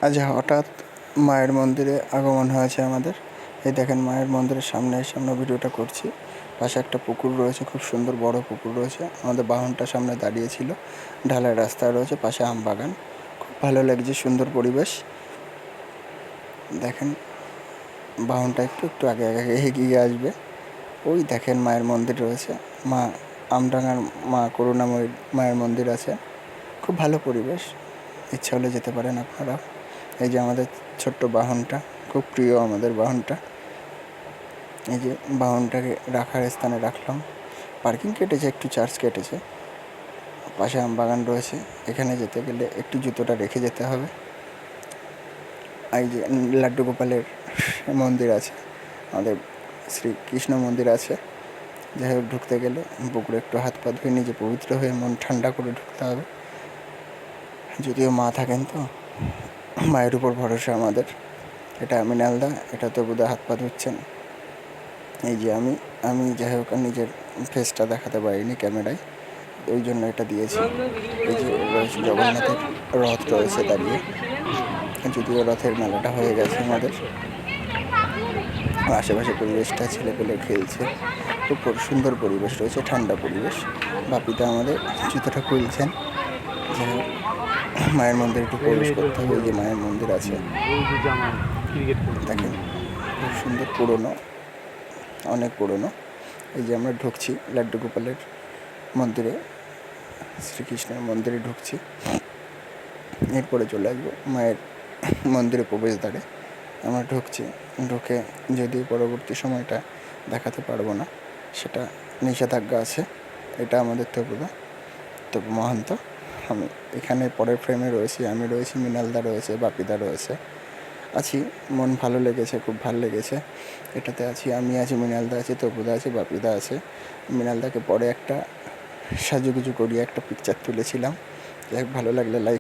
আজ হঠাৎ মায়ের মন্দিরে আগমন হয়েছে আমাদের। এই দেখেন মায়ের মন্দিরের সামনে এসে আমরা ভিডিওটা করছি। পাশে একটা পুকুর রয়েছে, খুব সুন্দর বড় পুকুর রয়েছে। আমাদের বাহনটা সামনে দাঁড়িয়েছিল। ঢালাই রাস্তা রয়েছে, পাশে আম বাগান। খুব ভালো লাগছে, সুন্দর পরিবেশ। দেখেন বাহনটা একটু একটু আগে আগে এগিয়ে আসবে। ওই দেখেন মায়ের মন্দির রয়েছে, মা আমডাঙ্গার মা করুণাময়ী মায়ের মন্দির আছে। খুব ভালো পরিবেশ, ইচ্ছা হলে যেতে পারেন আপনারা। এই যে আমাদের ছোট্ট বাহনটা, খুব প্রিয় আমাদের বাহনটা। এই যে বাহনটাকে রাখার স্থানে রাখলাম। পার্কিং কেটেছে, একটু চার্জ কেটেছে। পাশে আম বাগান রয়েছে। এখানে যেতে গেলে একটু জুতোটা রেখে যেতে হবে। এই যে লাড্ডু গোপালের মন্দির আছে, আমাদের শ্রীকৃষ্ণ মন্দির আছে। যাই হোক, ঢুকতে গেলে পুকুরে একটু হাত পা ধুয়ে নিজে পবিত্র হয়ে মন ঠান্ডা করে ঢুকতে হবে। যদিও মা থাকেন, তো মায়ের উপর ভরসা আমাদের। এটা মৃণালদা, এটা তো বোধহয় হাত পা ধুচ্ছেন। এই যে আমি যাই হোক নিজের ফেসটা দেখাতে পারিনি ক্যামেরায়, ওই জন্য এটা দিয়েছি। এই যে রয়েছে জগন্নাথের রথ রয়েছে দাঁড়িয়ে, যদিও রথের মেলাটা হয়ে গেছে আমাদের। আশেপাশে পরিবেশটা, ছেলেপেলে খেলছে, খুব সুন্দর পরিবেশ রয়েছে, ঠান্ডা পরিবেশ। বাপিদা আমাদের জুতোটা খুলছেন। যাই হোক, মায়ের মন্দিরে একটু প্রবেশ করতে হবে। এই যে মায়ের মন্দির আছে, দেখেন খুব সুন্দর, পুরনো, অনেক পুরনো। এই যে আমরা ঢুকছি লাড্ডু গোপালের মন্দিরে, শ্রীকৃষ্ণের মন্দিরে ঢুকছি। এরপরে চলে আসবো মায়ের মন্দিরে প্রবেশদ্বারে। আমরা ঢুকছি, ঢুকে যদিও পরবর্তী সময়টা দেখাতে পারবো না, সেটা নিষেধাজ্ঞা আছে। এটা আমাদের তবু মহান্ত। আমি এখানে পরের ফ্রেমে রয়েছি, আমি রয়েছি, মৃণালদা রয়েছে, বাপিদা রয়েছে, আছি। মন ভালো লেগেছে, খুব ভালো লেগেছে। এটাতে আছি, আমি আছি, মৃণালদা আছে, তপুদা আছে, বাপিদা আছে। মৃণালদাকে পরে একটা সাজুগুজু করিয়ে একটা পিকচার তুলেছিলাম। যাই হোক, ভালো লাগলে লাইক